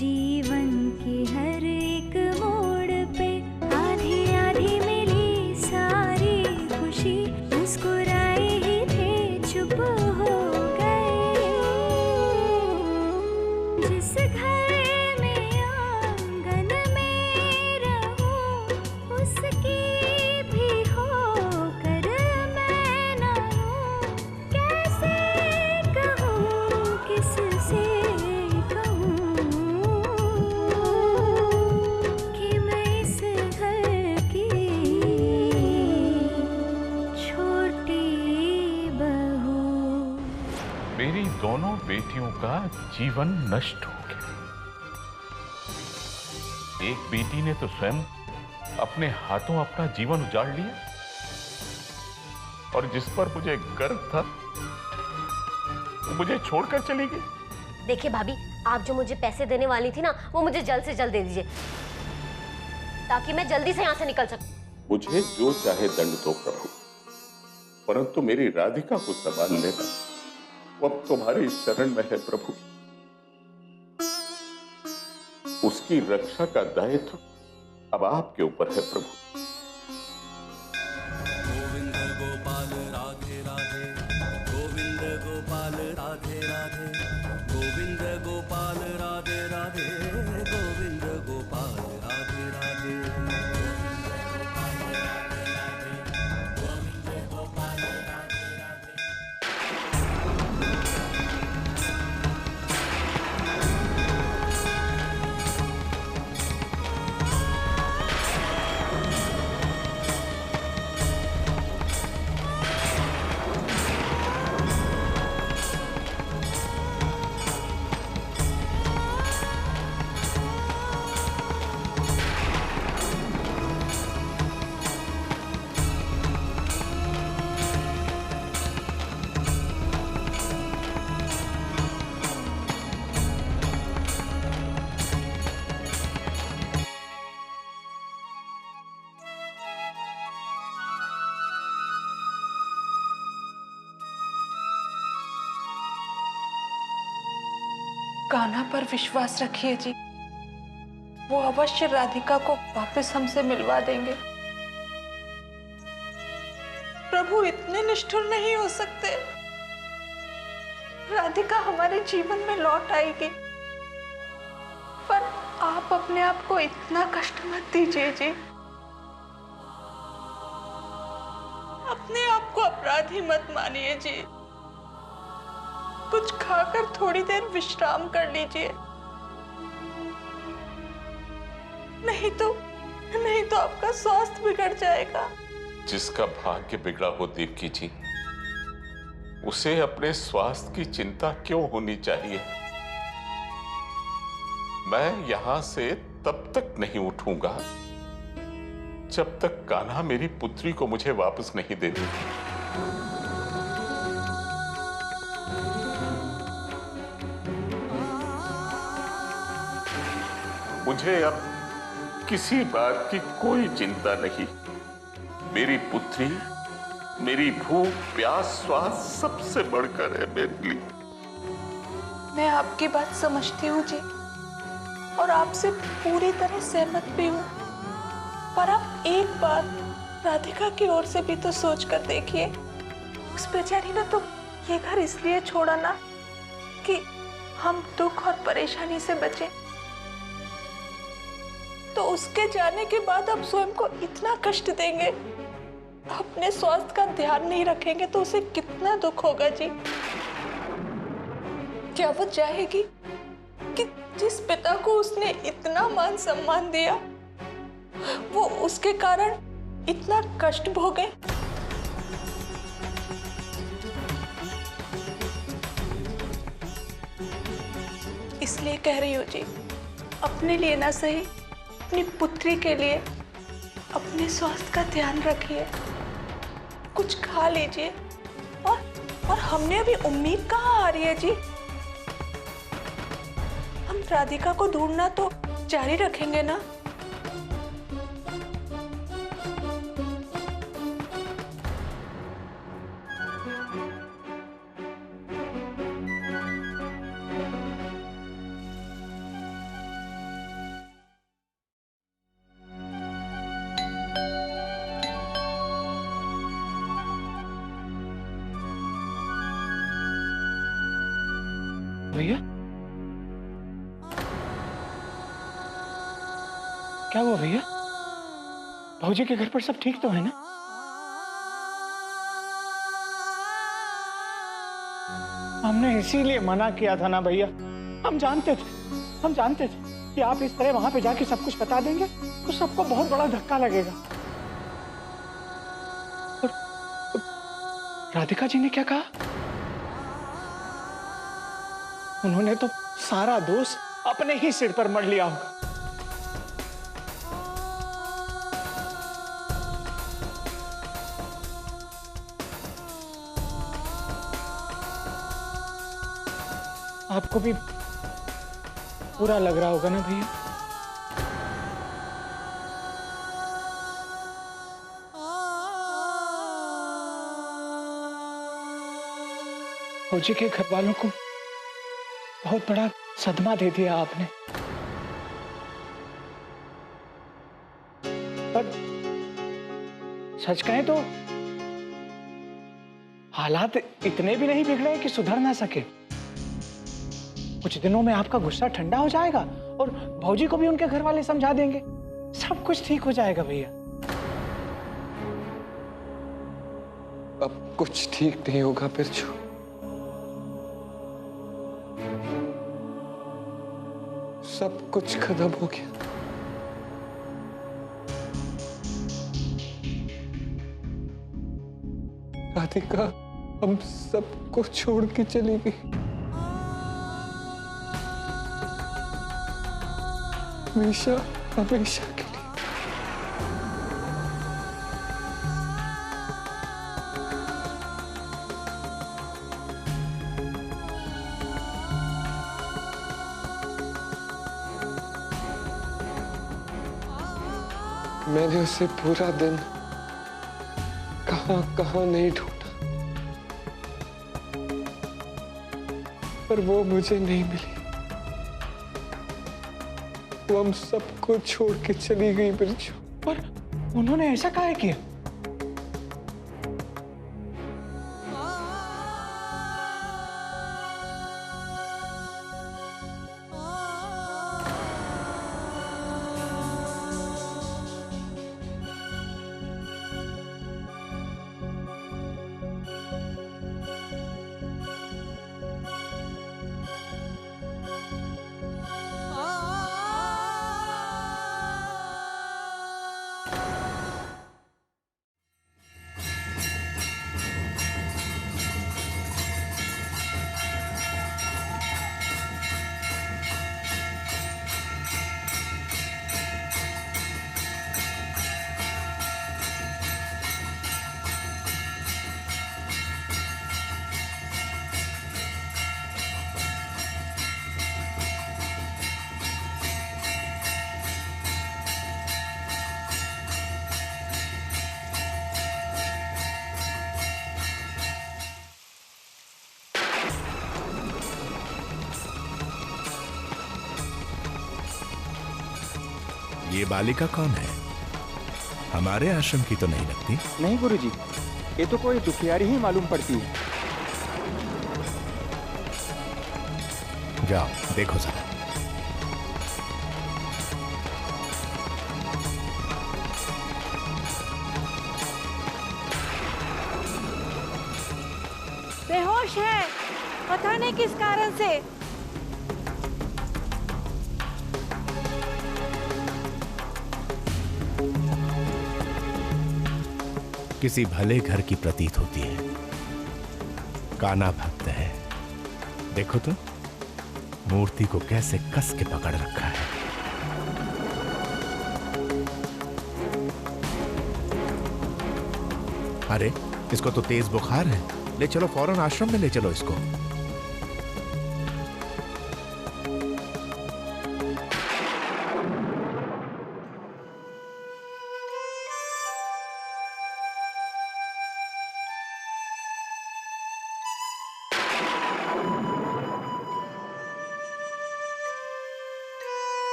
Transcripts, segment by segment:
जीवन के हर एक मोड़ पे आधी आधी मिली सारी खुशी, मुस्कुराए ही थे चुप हो गए। जिस घर में आंगन में रहूं उसकी भी होकर मैं ना हूं। कैसे कहूं किससे कहूं कि मैं इस घर की छोटी बहू। मेरी दोनों बेटियों का जीवन नष्ट हो गया। एक बेटी ने तो स्वयं अपने हाथों अपना जीवन उजाड़ लिया, और जिस पर मुझे गर्व था वो मुझे छोड़कर चली गई। देखिए भाभी, आप जो मुझे पैसे देने वाली थी ना, वो मुझे जल्द से जल्द दे दीजिए ताकि मैं जल्दी से यहाँ से निकल सकूं। मुझे जो चाहे दंड दो प्रभु, परंतु मेरी राधिका को संभाल लेना वो अब तुम्हारी शरण में है प्रभु। उसकी रक्षा का दायित्व अब आपके ऊपर है प्रभु। गोविंद गोपाल राधे राधे, गोविंद गोपाल राधे राधे, गोविंद गोपाल राधे राधे, गोविंद गोपाल राधे राधे। कान्हा पर विश्वास रखिए जी, वो अवश्य राधिका को वापस हमसे मिलवा देंगे। प्रभु इतने निष्ठुर नहीं हो सकते। राधिका हमारे जीवन में लौट आएगी, पर आप अपने आप को इतना कष्ट मत दीजिए जी। अपने आप को अपराधी मत मानिए जी। कुछ खाकर थोड़ी देर विश्राम कर लीजिए, नहीं तो आपका स्वास्थ्य बिगड़ जाएगा। जिसका भाग्य बिगड़ा हो देवकी जी, उसे अपने स्वास्थ्य की चिंता क्यों होनी चाहिए। मैं यहां से तब तक नहीं उठूंगा जब तक कान्हा मेरी पुत्री को मुझे वापस नहीं दे देगी। मुझे अब किसी बात की कोई चिंता नहीं। मेरी पुत्री, मेरी भूख प्यास स्वास्थ्य सबसे बढ़कर है मेरे लिए। मैं आपकी बात समझती हूँ जी, और आपसे पूरी तरह सहमत भी हूँ, पर आप एक बार राधिका की ओर से भी तो सोच कर देखिए। उस बेचारी ने तो ये घर इसलिए छोड़ा ना कि हम दुख और परेशानी से बचे, तो उसके जाने के बाद आप स्वयं को इतना कष्ट देंगे, अपने स्वास्थ्य का ध्यान नहीं रखेंगे तो उसे कितना दुख होगा जी। क्या वो चाहेगी कि जिस पिता को उसने इतना मान सम्मान दिया, वो उसके कारण इतना कष्ट भोगे? इसलिए कह रही हूँ जी, अपने लिए ना सही, अपनी पुत्री के लिए अपने स्वास्थ्य का ध्यान रखिए, कुछ खा लीजिए। और हमने अभी उम्मीद कहाँ आ रही है जी। हम राधिका को ढूंढना तो जारी रखेंगे ना। भैया क्या हुआ भैया? भौजी के घर पर सब ठीक तो है ना? हमने इसीलिए मना किया था ना भैया। हम जानते थे कि आप इस तरह वहां पे जाके सब कुछ बता देंगे तो सबको बहुत बड़ा धक्का लगेगा। और राधिका जी ने क्या कहा? उन्होंने तो सारा दोष अपने ही सिर पर मढ़ लिया होगा। आपको भी बुरा लग रहा होगा ना भैया? फौजी के घर वालों को बहुत बड़ा सदमा दे दिया आपने। पर सच कहें तो हालात इतने भी नहीं बिगड़े कि सुधर ना सके। कुछ दिनों में आपका गुस्सा ठंडा हो जाएगा और भौजी को भी उनके घर वाले समझा देंगे। सब कुछ ठीक हो जाएगा भैया। अब कुछ ठीक नहीं होगा बिरजू। सब कुछ खत्म हो गया। राधिका हम सबको छोड़ के चली गई। हमेशा हमेशा के लिए। मैंने उसे पूरा दिन कहां नहीं ढूंढा, पर वो मुझे नहीं मिली। वो हम सबको छोड़ के चली गई बिरजू। पर उन्होंने ऐसा काहे किया? ये बालिका कौन है? हमारे आश्रम की तो नहीं लगती। नहीं गुरुजी, ये तो कोई दुखियारी ही मालूम पड़ती है। जाओ देखो जरा। बेहोश है, पता नहीं किस कारण से। किसी भले घर की प्रतीत होती है। काना भक्त है। देखो तो मूर्ति को कैसे कस के पकड़ रखा है। अरे इसको तो तेज बुखार है। ले चलो फौरन आश्रम में ले चलो इसको।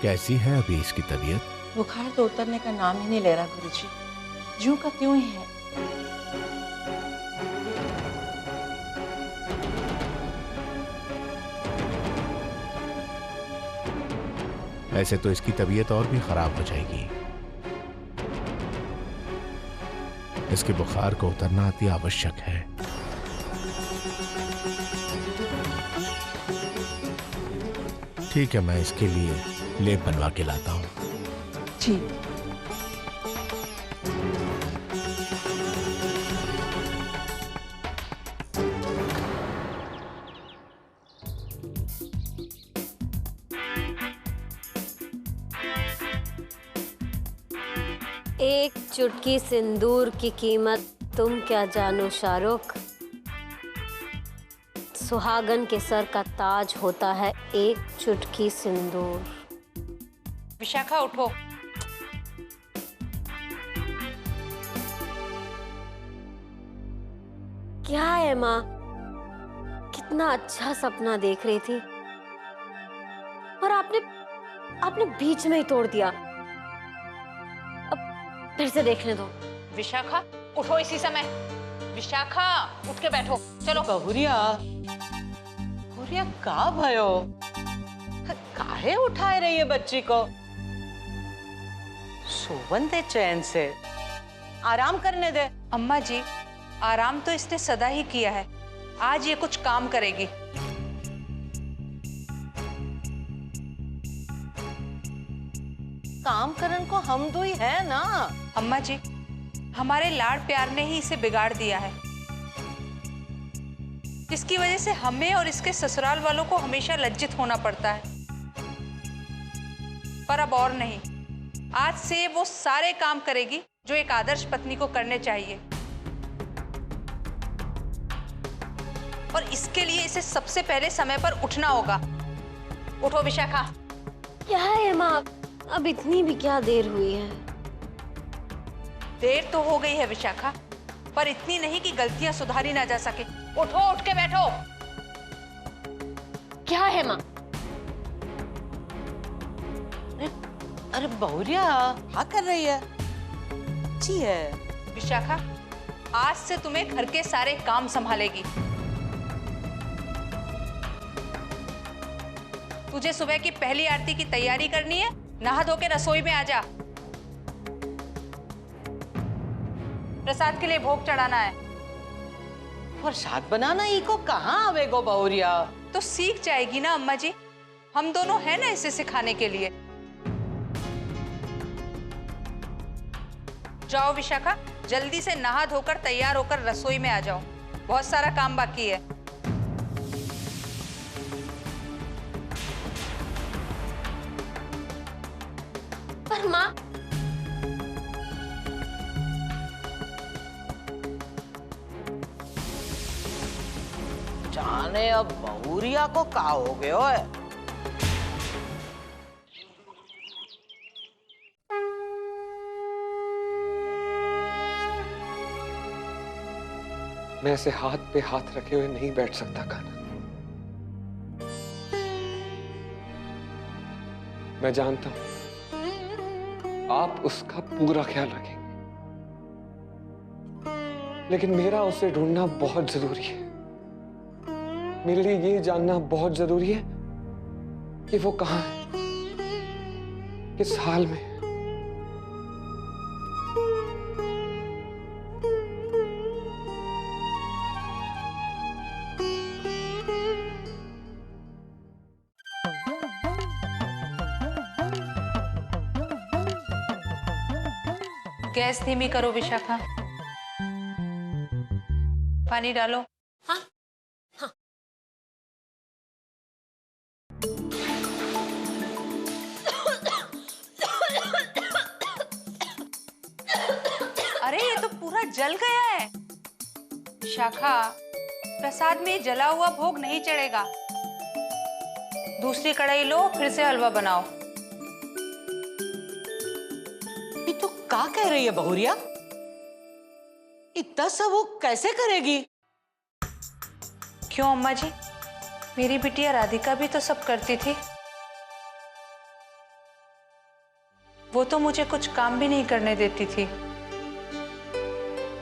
कैसी है अभी इसकी तबीयत? बुखार तो उतरने का नाम ही नहीं ले रहा गुरुजी। ज्यों का त्यों ही है। ऐसे तो इसकी तबीयत और भी खराब हो जाएगी। इसके बुखार को उतरना अति आवश्यक है। ठीक है, मैं इसके लिए लेप बनवा के लाता हूं। जी। एक चुटकी सिंदूर की कीमत तुम क्या जानो शाहरुख। सुहागन के सर का ताज होता है एक चुटकी सिंदूर। विशाखा उठो। क्या है माँ? कितना अच्छा सपना देख रही थी और आपने बीच में ही तोड़ दिया। अब फिर से देखने दो। विशाखा उठो इसी समय। विशाखा उठ के बैठो। चलो। बहुरिया का भयो? काहे उठाए रही है बच्ची को? सोवन दे चैन से, आराम करने दे। अम्मा जी, आराम तो इसने सदा ही किया है, आज ये कुछ काम करेगी। काम करन को हम दो ही है ना। अम्मा जी, हमारे लाड प्यार ने ही इसे बिगाड़ दिया है, जिसकी वजह से हमें और इसके ससुराल वालों को हमेशा लज्जित होना पड़ता है। पर अब और नहीं, आज से वो सारे काम करेगी जो एक आदर्श पत्नी को करने चाहिए। और इसके लिए इसे सबसे पहले समय पर उठना होगा। उठो विशाखा। क्या है माँ, अब इतनी भी क्या देर हुई है? देर तो हो गई है विशाखा, पर इतनी नहीं कि गलतियां सुधारी ना जा सके। उठो, उठ के बैठो। क्या है माँ? अरे बहुरिया क्या कर रही है? जी है विशाखा, आज से तुम्हें घर के सारे काम संभालेगी। तुझे सुबह की पहली आरती की तैयारी करनी है, नहा धो के रसोई में आ जा। प्रसाद के लिए भोग चढ़ाना है। प्रसाद बनाना ही को कहाँ आवेगो बहुरिया? तो सीख जाएगी ना अम्मा जी, हम दोनों हैं ना इसे सिखाने के लिए। जाओ विशाखा, जल्दी से नहा धोकर तैयार होकर रसोई में आ जाओ, बहुत सारा काम बाकी है। पर माँ, जाने अब बहुरिया को का हो गयो है? मैं ऐसे हाथ पे हाथ रखे हुए नहीं बैठ सकता कान्हा। मैं जानता हूं आप उसका पूरा ख्याल रखेंगे, लेकिन मेरा उसे ढूंढना बहुत जरूरी है। मेरे लिए ये जानना बहुत जरूरी है कि वो कहां है, किस हाल में है। गैस धीमी करो विशाखा। पानी डालो। हाँ हाँ। अरे ये तो पूरा जल गया है। विशाखा, प्रसाद में जला हुआ भोग नहीं चढ़ेगा। दूसरी कढ़ाई लो, फिर से हलवा बनाओ। ये तो क्या कह रही है बहुरिया? इतना सब वो कैसे करेगी? क्यों अम्मा जी, मेरी बिटिया राधिका भी तो सब करती थी। वो तो मुझे कुछ काम भी नहीं करने देती थी।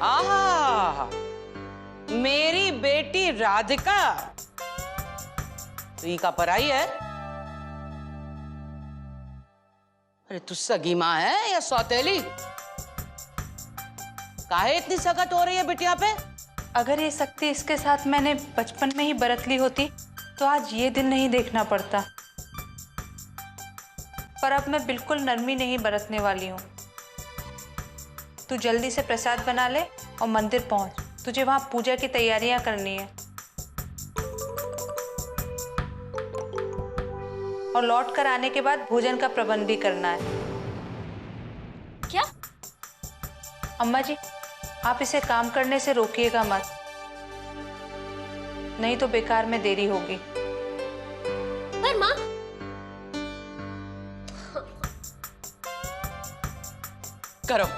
आहा, मेरी बेटी राधिका तू का पराई है? अरे तू सगी माँ है या सौतेली? काहे इतनी सकत हो रही है बिटिया पे? अगर ये शक्ति इसके साथ मैंने बचपन में ही बरत ली होती तो आज ये दिन नहीं देखना पड़ता। पर अब मैं बिल्कुल नरमी नहीं बरतने वाली हूँ। तू जल्दी से प्रसाद बना ले और मंदिर पहुंच। तुझे वहां पूजा की तैयारियां करनी है और लौट कर आने के बाद भोजन का प्रबंध भी करना है। क्या? अम्मा जी, आप इसे काम करने से रोकिएगा मत, नहीं तो बेकार में देरी होगी। पर माँ, करो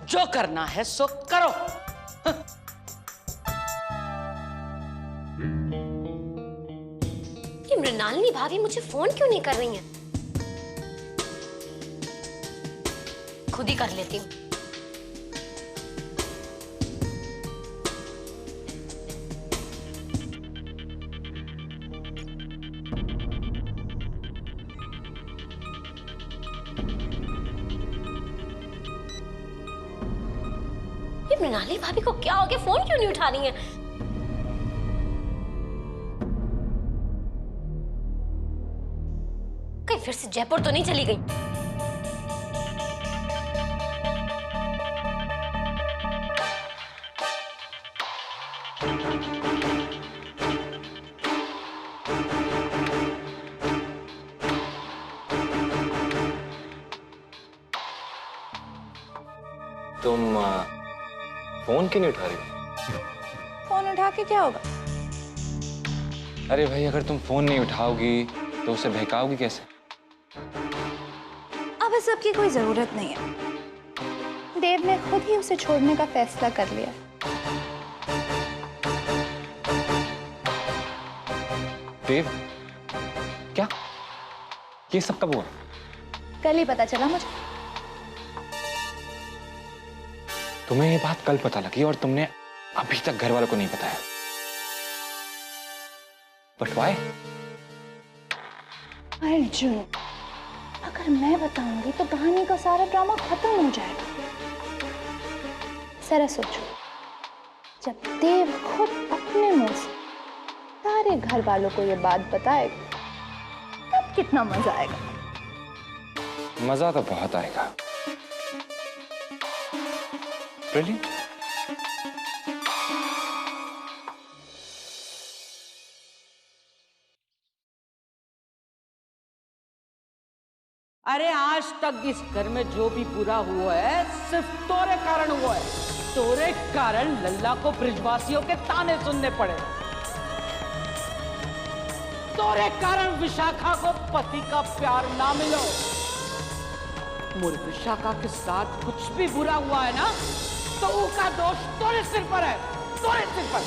जो करना है सो करो। ये मृणालिनी भाभी मुझे फोन क्यों नहीं कर रही हैं? खुद ही कर लेती हूँ। ये मृणालिनी भाभी को क्या हो गया? फोन क्यों नहीं उठा रही हैं? कहीं फिर से जयपुर तो नहीं चली गई? तुम फोन क्यों नहीं उठा रही हो? फोन उठा के क्या होगा? अरे भाई, अगर तुम फोन नहीं उठाओगी तो उसे बहकाओगी कैसे? अब इस सब की कोई जरूरत नहीं है। देव ने खुद ही उसे छोड़ने का फैसला कर लिया। देव? क्या? ये सब कब हुआ? कल ही पता चला मुझे। तुम्हें ये बात कल पता लगी और तुमने अभी तक घर वालों को नहीं बताया। But why? अर्जुन, अगर मैं बताऊंगी तो कहानी का सारा ड्रामा खत्म हो जाएगा। जरा सोचो, जब देव खुद अपने मुंह से सारे घर वालों को ये बात बताएगा तब कितना मजा आएगा। मजा तो बहुत आएगा। Really? अरे आज तक इस घर में जो भी बुरा हुआ है सिर्फ तोरे कारण हुआ है। तोरे कारण लल्ला को ब्रिजवासियों के ताने सुनने पड़े। तोरे कारण विशाखा को पति का प्यार ना मिलो। मोर विशाखा के साथ कुछ भी बुरा हुआ है ना तो उसका दोष तोरे सिर पर है, तोरे सिर पर।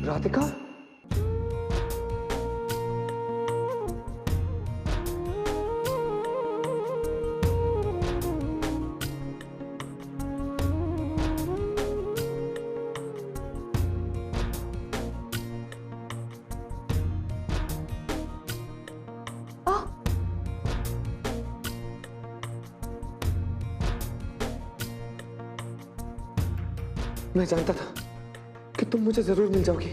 राधिका? मैं जानता था कि तुम मुझे जरूर मिल जाओगी,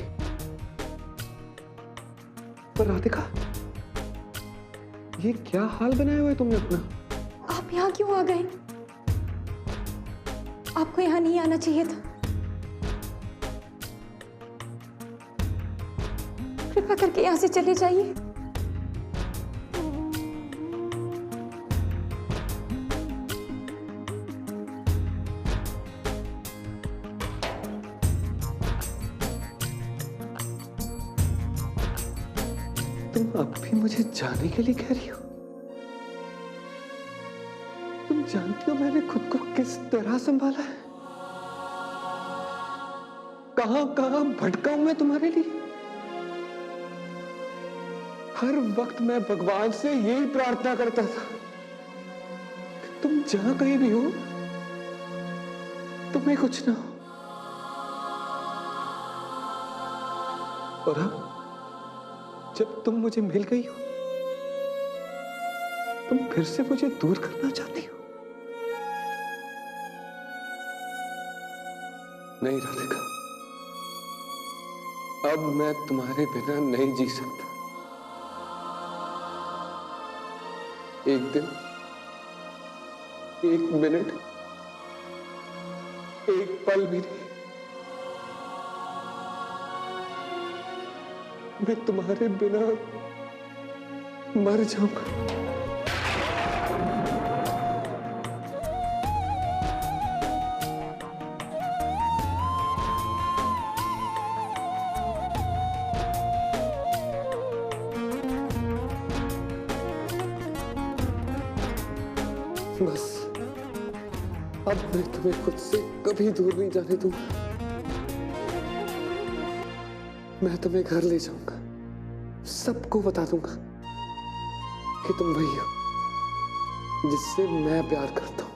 पर राधिका, ये क्या हाल बनाया हुआ है तुमने अपना? आप यहाँ क्यों आ गए? आपको यहाँ नहीं आना चाहिए था। कृपा करके यहाँ से चले जाइए। तुम अब भी मुझे जाने के लिए कह रही हो? तुम जानती हो मैंने खुद को किस तरह संभाला है, कहां कहां भटका हूं मैं तुम्हारे लिए। हर वक्त मैं भगवान से यही प्रार्थना करता था कि तुम जहां कहीं भी हो तुम्हें कुछ ना हो। और अब जब तुम मुझे मिल गई हो, तुम फिर से मुझे दूर करना चाहती हो। नहीं राधिका, अब मैं तुम्हारे बिना नहीं जी सकता। एक दिन, एक मिनट, एक पल भी नहीं, मैं तुम्हारे बिना मर जाऊंगा। बस अब मैं तुम्हें खुद से कभी दूर नहीं जाने दूंगा। मैं तुम्हें घर ले जाऊंगा, सबको बता दूंगा कि तुम वही हो जिससे मैं प्यार करता हूं।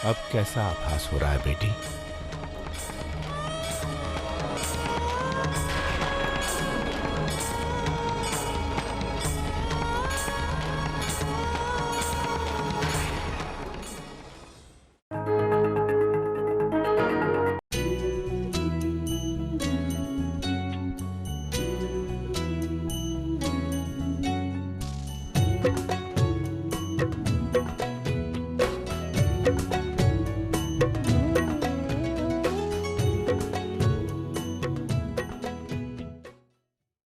अब कैसा आभास हो रहा है बेटी?